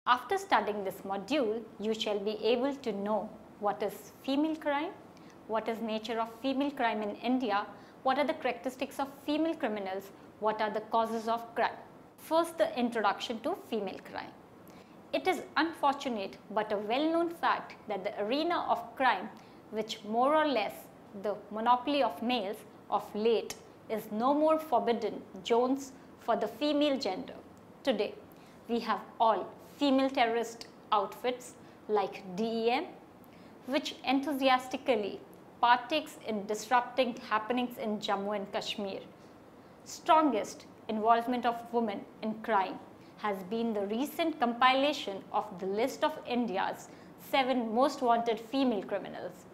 After studying this module, you shall be able to know what is female crime, what is nature of female crime in India, what are the characteristics of female criminals, what are the causes of crime. First, the introduction to female crime. It is unfortunate but a well-known fact that the arena of crime, which more or less the monopoly of males of late, is no more forbidden zones for the female gender. Today, we have all female terrorist outfits like DEM, which enthusiastically partakes in disrupting happenings in Jammu and Kashmir. Strongest involvement of women in crime has been the recent compilation of the list of India's 7 most wanted female criminals.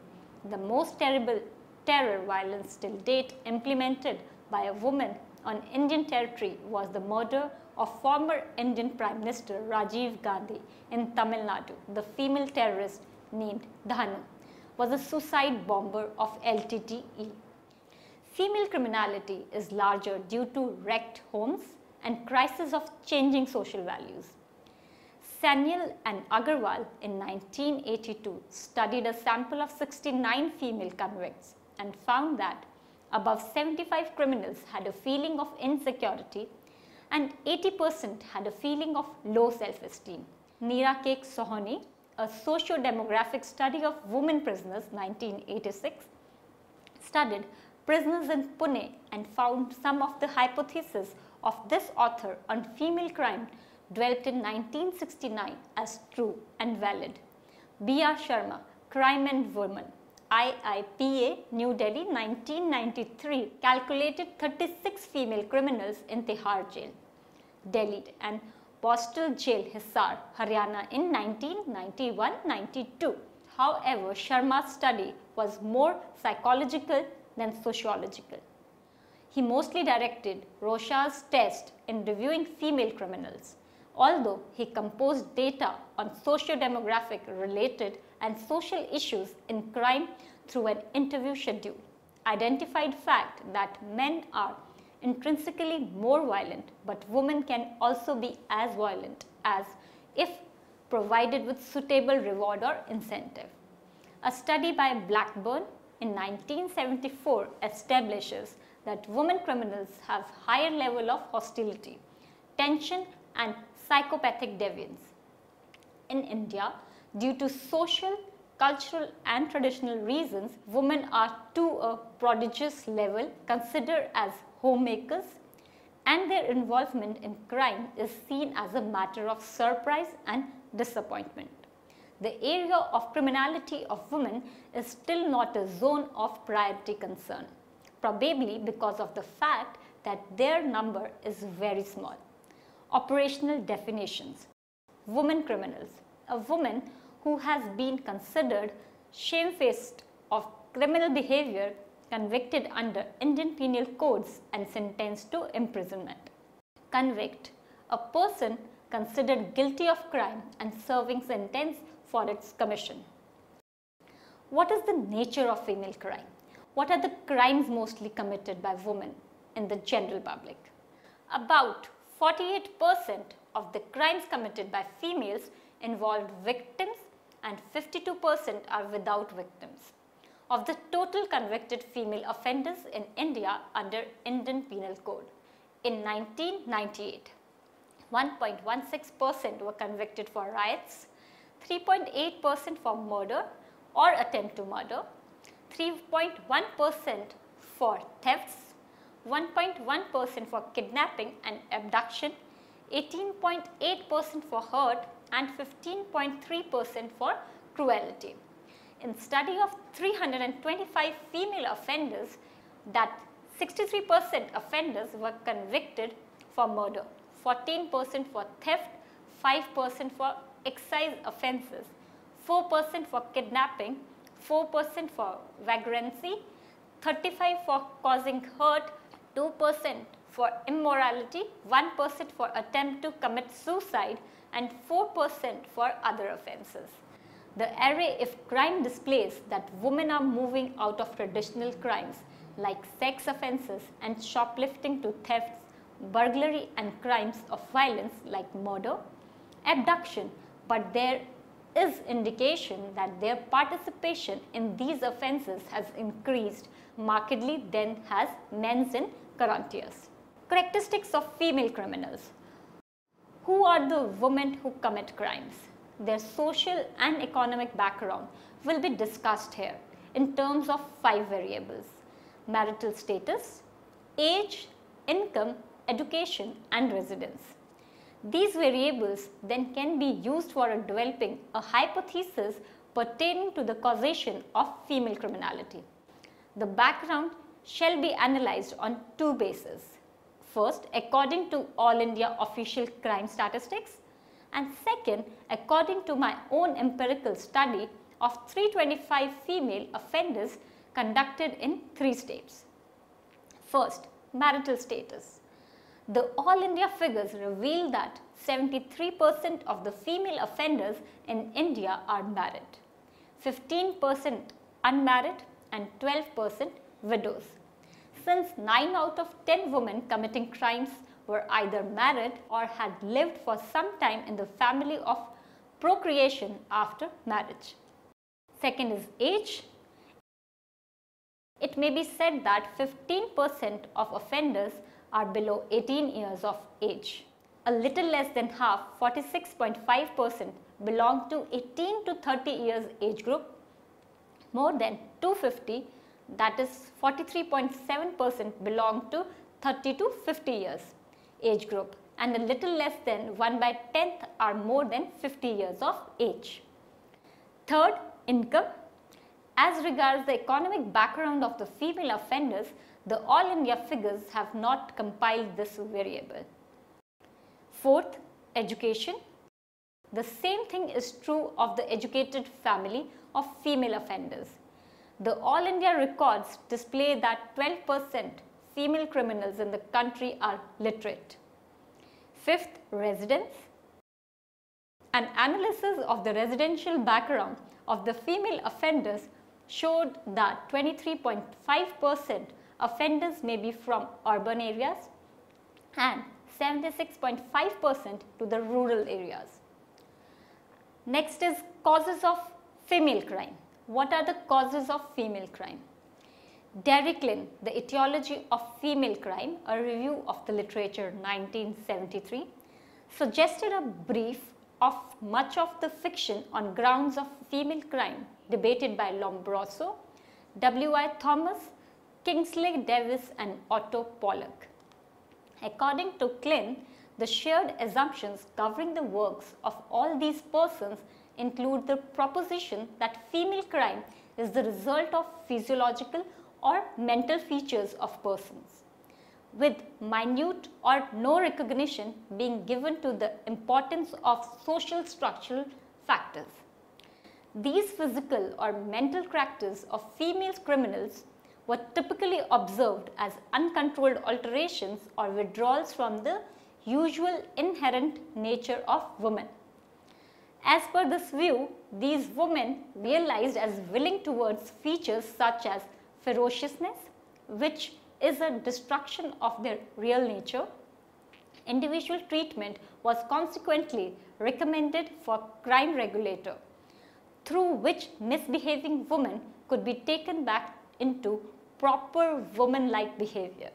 The most terrible terror violence till date implemented by a woman on Indian territory was the murder of former Indian Prime Minister Rajiv Gandhi in Tamil Nadu. The female terrorist named Dhanu was a suicide bomber of LTTE. Female criminality is larger due to wrecked homes and crisis of changing social values. Sanyal and Agarwal in 1982 studied a sample of 69 female convicts and found that above 75 criminals had a feeling of insecurity and 80% had a feeling of low self-esteem. Neera K. Sohoni, a socio-demographic study of women prisoners 1986, studied prisoners in Pune and found some of the hypotheses of this author on female crime developed in 1969 as true and valid. B.R. Sharma, Crime and Women, IIPA, New Delhi, 1993, calculated 36 female criminals in Tihar jail, Delhi, and Postal Jail, Hisar, Haryana in 1991-92. However, Sharma's study was more psychological than sociological. He mostly directed Rorschach's test in reviewing female criminals, although he composed data on socio-demographic related and social issues in crime through an interview schedule, identified fact that men are intrinsically more violent, but women can also be as violent as if provided with suitable reward or incentive. A study by Blackburn in 1974 establishes that women criminals have higher level of hostility, tension and psychopathic deviance. In India, due to social, cultural and traditional reasons, women are to a prodigious level considered as homemakers, and their involvement in crime is seen as a matter of surprise and disappointment. The area of criminality of women is still not a zone of priority concern, probably because of the fact that their number is very small. Operational definitions. Women criminals. A woman who has been considered shamefaced of criminal behavior, convicted under Indian penal codes and sentenced to imprisonment. Convict. A person considered guilty of crime and serving sentence for its commission. What is the nature of female crime? What are the crimes mostly committed by women in the general public? About 48% of the crimes committed by females involved victims and 52% are without victims. Of the total convicted female offenders in India under Indian Penal Code, in 1998, 1.16% were convicted for riots, 3.8% for murder or attempt to murder, 3.1% for thefts, 1.1% for kidnapping and abduction, 18.8% for hurt and 15.3% for cruelty. In study of 325 female offenders, that 63% offenders were convicted for murder, 14% for theft, 5% for excise offences, 4% for kidnapping, 4% for vagrancy, 35% for causing hurt, 2% for immorality, 1% for attempt to commit suicide and 4% for other offences. The array of crime displays that women are moving out of traditional crimes like sex offences and shoplifting to thefts, burglary and crimes of violence like murder, abduction, but there is indication that their participation in these offences has increased markedly than has men's in current years. Characteristics of female criminals. Who are the women who commit crimes? Their social and economic background will be discussed here in terms of 5 variables: marital status, age, income, education and residence. These variables then can be used for developing a hypothesis pertaining to the causation of female criminality. The background shall be analyzed on 2 bases. First, according to All India official crime statistics, and second, according to my own empirical study of 325 female offenders conducted in 3 states. First, marital status. The All India figures reveal that 73% of the female offenders in India are married, 15% unmarried and 12% widows. Since 9 out of 10 women committing crimes were either married or had lived for some time in the family of procreation after marriage. Second is age. It may be said that 15% of offenders are below 18 years of age. A little less than half, 46.5%, belong to 18 to 30 years age group. More than 250, that is 43.7%, belong to 30 to 50 years age group, and a little less than 1/10 are more than 50 years of age. Third, income. As regards the economic background of the female offenders, the All India figures have not compiled this variable. Fourth, education. The same thing is true of the educated family of female offenders. The All India records display that 12% female criminals in the country are literate. Fifth, residence. An analysis of the residential background of the female offenders showed that 23.5% offenders may be from urban areas and 76.5% to the rural areas. Next is causes of female crime. What are the causes of female crime? Derrick Lynn, The Etiology of Female Crime, a review of the literature 1973, suggested a brief of much of the fiction on grounds of female crime debated by Lombroso, W.I. Thomas, Kingsley Davis and Otto Pollock. According to Lynn, the shared assumptions covering the works of all these persons include the proposition that female crime is the result of physiological or mental features of persons, with minute or no recognition being given to the importance of social structural factors. These physical or mental characters of female criminals were typically observed as uncontrolled alterations or withdrawals from the usual inherent nature of women. As per this view, these women realized as willing towards features such as ferociousness, which is a destruction of their real nature. Individual treatment was consequently recommended for crime regulator, through which misbehaving women could be taken back into proper woman-like behavior.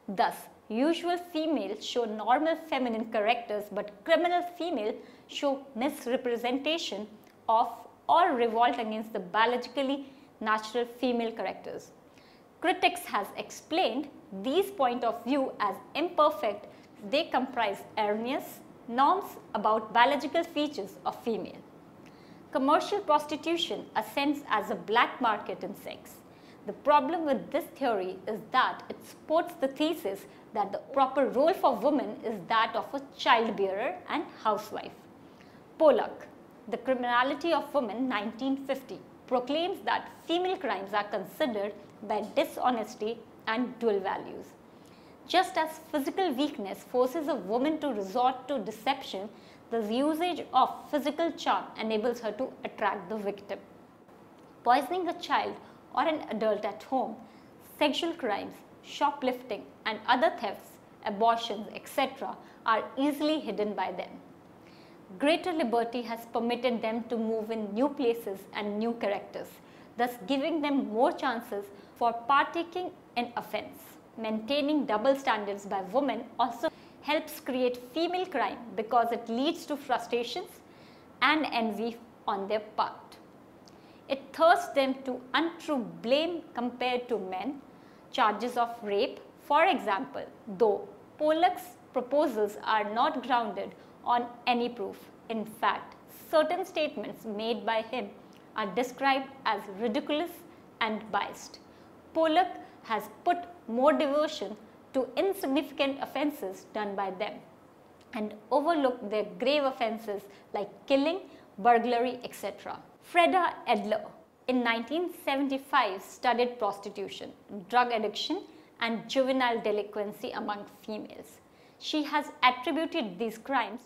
Thus, usual females show normal feminine characters, but criminal females show misrepresentation of or revolt against the biologically natural female characters. Critics has explained these point of view as imperfect. They comprise erroneous norms about biological features of female. Commercial prostitution ascends as a black market in sex. The problem with this theory is that it supports the thesis that the proper role for women is that of a childbearer and housewife. Pollock, The Criminality of Women, 1950, proclaims that female crimes are considered by dishonesty and dual values. Just as physical weakness forces a woman to resort to deception, the usage of physical charm enables her to attract the victim. Poisoning a child or an adult at home, sexual crimes, shoplifting and other thefts, abortions, etc. are easily hidden by them. Greater liberty has permitted them to move in new places and new characters, thus giving them more chances for partaking in offence. Maintaining double standards by women also helps create female crime because it leads to frustrations and envy on their part. It thrusts them to untrue blame compared to men. Charges of rape, for example, though Pollock's proposals are not grounded on any proof. In fact, certain statements made by him are described as ridiculous and biased. Pollock has put more devotion to insignificant offences done by them and overlooked their grave offences like killing, burglary, etc. Freda Adler in 1975 studied prostitution, drug addiction and juvenile delinquency among females. She has attributed these crimes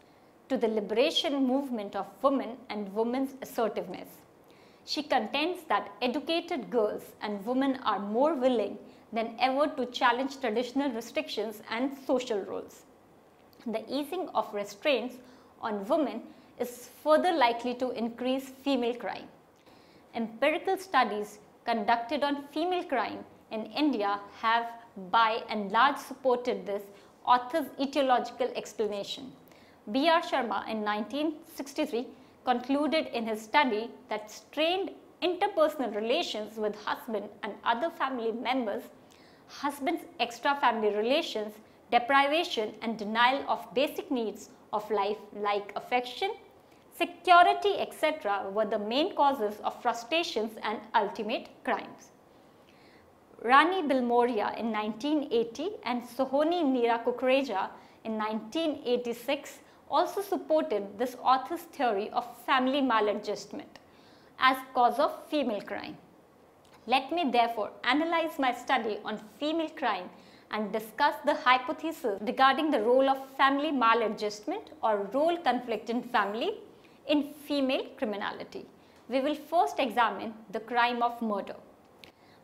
to the liberation movement of women and women's assertiveness. She contends that educated girls and women are more willing than ever to challenge traditional restrictions and social roles. The easing of restraints on women is further likely to increase female crime. Empirical studies conducted on female crime in India have by and large supported this author's etiological explanation. B.R. Sharma in 1963 concluded in his study that strained interpersonal relations with husband and other family members, husband's extra-family relations, deprivation and denial of basic needs of life like affection, security, etc. were the main causes of frustrations and ultimate crimes. Rani Bilmoria in 1980 and Sohoni Meera Kukreja in 1986 also supported this author's theory of family maladjustment as cause of female crime. Let me therefore analyze my study on female crime and discuss the hypothesis regarding the role of family maladjustment or role conflict in family in female criminality. We will first examine the crime of murder.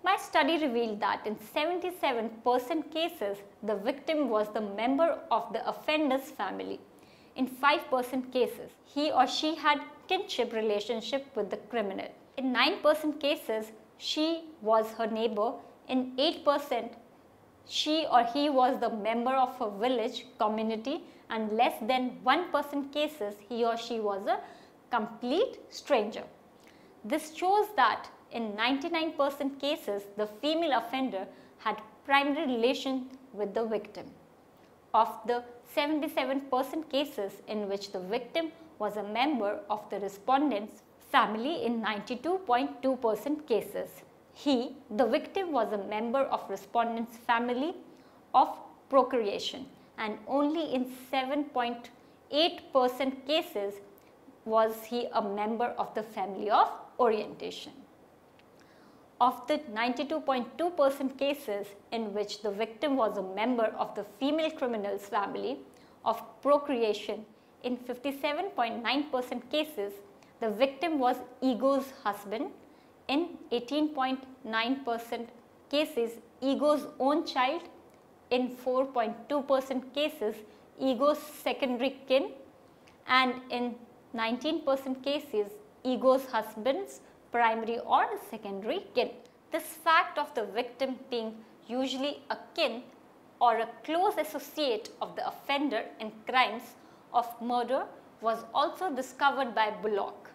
My study revealed that in 77% cases, the victim was the member of the offender's family. In 5% cases, he or she had kinship relationship with the criminal. In 9% cases, she was her neighbor. In 8%, she or he was the member of a village community, and less than 1% cases, he or she was a complete stranger. This shows that in 99% cases, the female offender had primary relation with the victim. Of the 77% cases in which the victim was a member of the respondent's family, in 92.2% cases, the victim was a member of respondent's family of procreation, and only in 7.8% cases was he a member of the family of orientation. Of the 92.2% cases in which the victim was a member of the female criminal's family of procreation, in 57.9% cases, the victim was Ego's husband. In 18.9% cases, Ego's own child. In 4.2% cases, Ego's secondary kin. And in 19% cases, Ego's husband's primary or secondary kin. This fact of the victim being usually a kin or a close associate of the offender in crimes of murder was also discovered by Pollock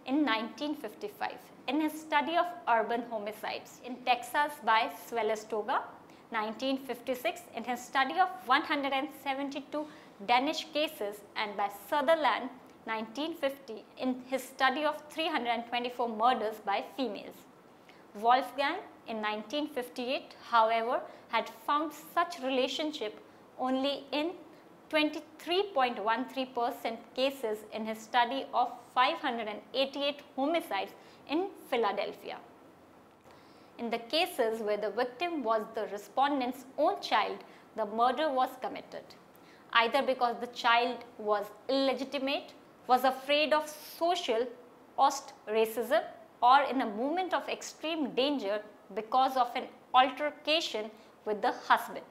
in 1955 in his study of urban homicides, in Texas by Swalestoga 1956 in his study of 172 Danish cases, and by Sutherland 1950 in his study of 324 murders by females. Wolfgang in 1958, however, had found such relationship only in 23.13% cases in his study of 588 homicides in Philadelphia. In the cases where the victim was the respondent's own child, the murder was committed, either because the child was illegitimate, was afraid of social ostracism, or in a moment of extreme danger because of an altercation with the husband.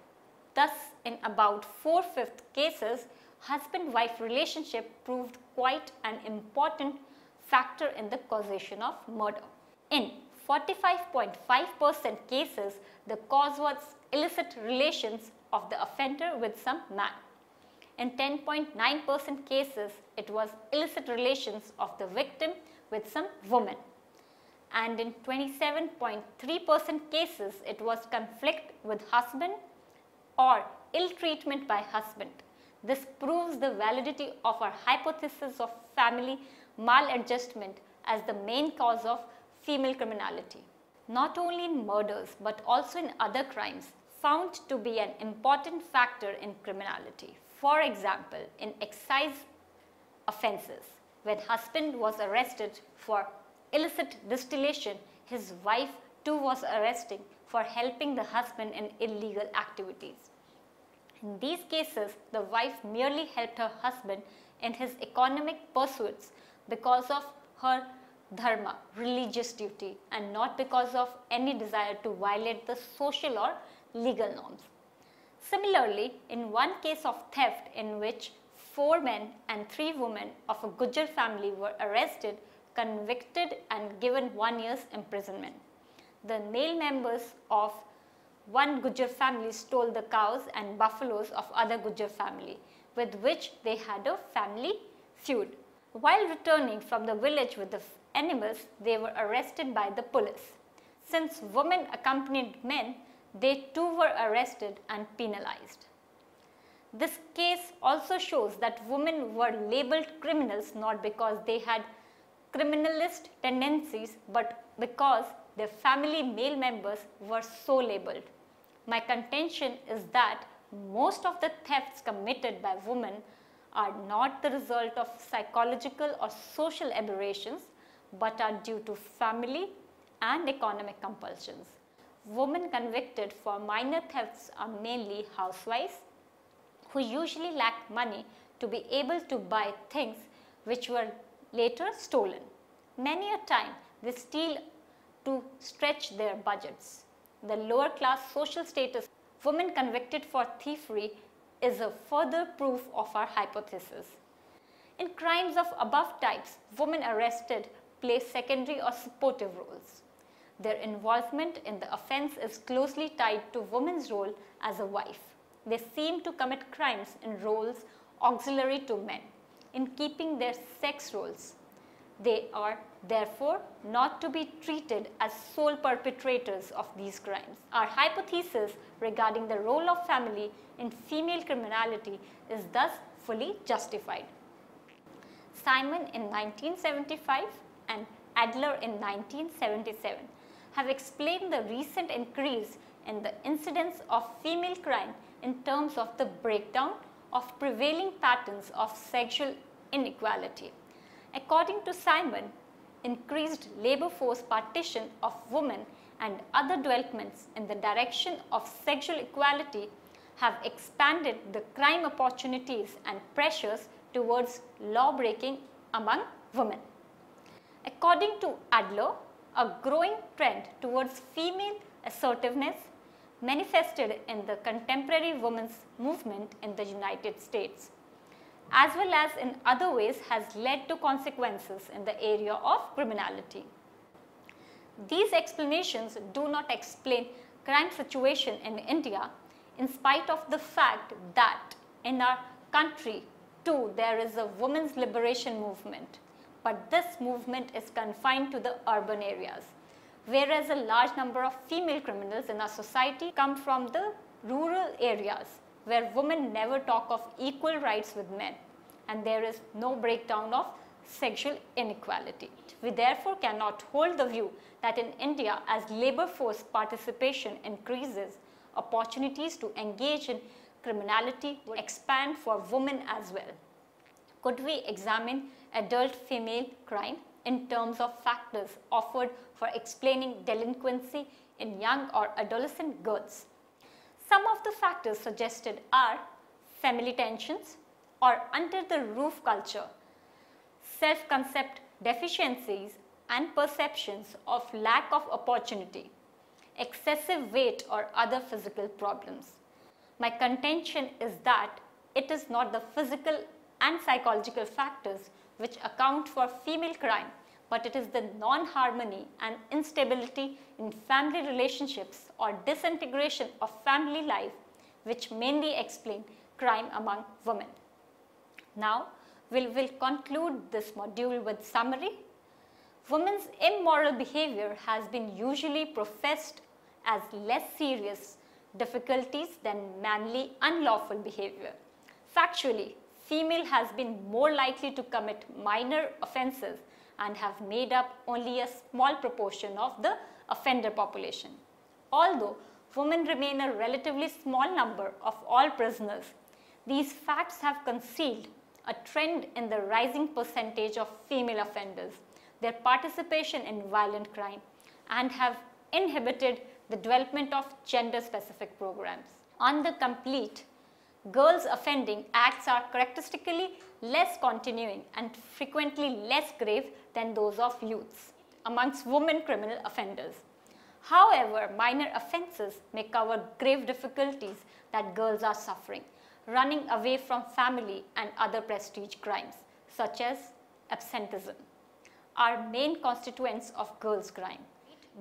Thus, in about 4/5 cases, husband-wife relationship proved quite an important factor in the causation of murder. In 45.5% cases, the cause was illicit relations of the offender with some man. In 10.9% cases, it was illicit relations of the victim with some woman. And in 27.3% cases, it was conflict with husband or ill treatment by husband. This proves the validity of our hypothesis of family maladjustment as the main cause of female criminality. Not only in murders but also in other crimes found to be an important factor in criminality. For example, in excise offences, when husband was arrested for illicit distillation, his wife too was arrested for helping the husband in illegal activities. In these cases, the wife merely helped her husband in his economic pursuits because of her dharma, religious duty, and not because of any desire to violate the social or legal norms. Similarly, in one case of theft in which 4 men and 3 women of a Gujjar family were arrested, convicted and given 1 year's imprisonment. The male members of one Gujjar family stole the cows and buffaloes of other Gujjar family, with which they had a family feud. While returning from the village with the animals, they were arrested by the police. Since women accompanied men, they too were arrested and penalized. This case also shows that women were labeled criminals not because they had criminalist tendencies but because their family male members were so labeled. My contention is that most of the thefts committed by women are not the result of psychological or social aberrations but are due to family and economic compulsions. Women convicted for minor thefts are mainly housewives who usually lack money to be able to buy things which were later stolen. Many a time they steal to stretch their budgets. The lower class social status women convicted for thievery is a further proof of our hypothesis. In crimes of above types, women arrested play secondary or supportive roles. Their involvement in the offense is closely tied to women's role as a wife. They seem to commit crimes in roles auxiliary to men, in keeping their sex roles. They are therefore not to be treated as sole perpetrators of these crimes. Our hypothesis regarding the role of family in female criminality is thus fully justified. Simon in 1975 and Adler in 1977 have explained the recent increase in the incidence of female crime in terms of the breakdown of prevailing patterns of sexual inequality. According to Simon, increased labor force partition of women and other developments in the direction of sexual equality have expanded the crime opportunities and pressures towards law breaking among women. According to Adler, a growing trend towards female assertiveness manifested in the contemporary women's movement in the United States, as well as in other ways, has led to consequences in the area of criminality. These explanations do not explain crime situation in India, in spite of the fact that in our country too there is a women's liberation movement, but this movement is confined to the urban areas, whereas a large number of female criminals in our society come from the rural areas where women never talk of equal rights with men, and there is no breakdown of sexual inequality. We therefore cannot hold the view that in India, as labor force participation increases, opportunities to engage in criminality would expand for women as well. Could we examine adult female crime in terms of factors offered for explaining delinquency in young or adolescent girls? Some of the factors suggested are family tensions or under the roof culture, self-concept deficiencies and perceptions of lack of opportunity, excessive weight or other physical problems. My contention is that it is not the physical and psychological factors which account for female crime, but it is the non-harmony and instability in family relationships or disintegration of family life which mainly explain crime among women. Now, we will conclude this module with summary. Women's immoral behavior has been usually professed as less serious difficulties than manly unlawful behavior. Factually, female has been more likely to commit minor offences and have made up only a small proportion of the offender population. Although women remain a relatively small number of all prisoners, these facts have concealed a trend in the rising percentage of female offenders, their participation in violent crime, and have inhibited the development of gender-specific programs. On the complete, girls offending acts are characteristically less continuing and frequently less grave than those of youths amongst women criminal offenders. However, minor offences may cover grave difficulties that girls are suffering, running away from family and other prestige crimes such as absenteeism, are main constituents of girls' crime.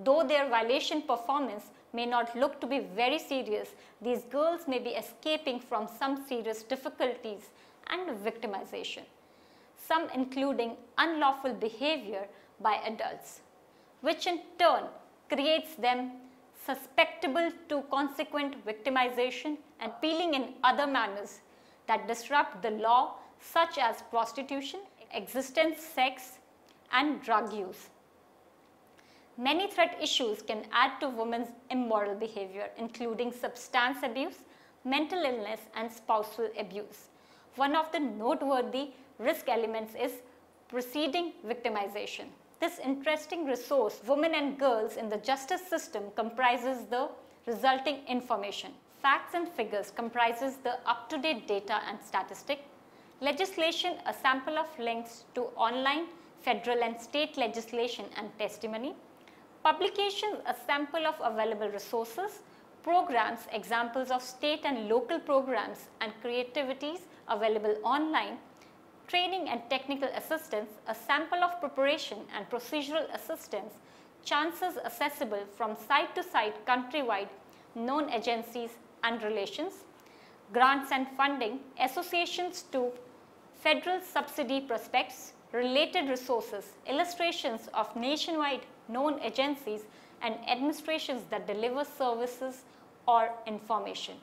Though their violation performance may not look to be very serious, these girls may be escaping from some serious difficulties and victimization, some including unlawful behavior by adults, which in turn creates them susceptible to consequent victimization and appealing in other manners that disrupt the law, such as prostitution, existence, sex, and drug use. Many threat issues can add to women's immoral behavior, including substance abuse, mental illness, and spousal abuse. One of the noteworthy risk elements is preceding victimization. This interesting resource, Women and Girls in the Justice System, comprises the resulting information. Facts and figures comprises the up-to-date data and statistic. Legislation, a sample of links to online, federal and state legislation and testimony. Publications, a sample of available resources. Programs, examples of state and local programs and creativities available online. Training and technical assistance, a sample of preparation and procedural assistance. Chances accessible from site to site countrywide, known agencies and relations. Grants and funding, associations to federal subsidy prospects, related resources, illustrations of nationwide known agencies and administrations that deliver services or information.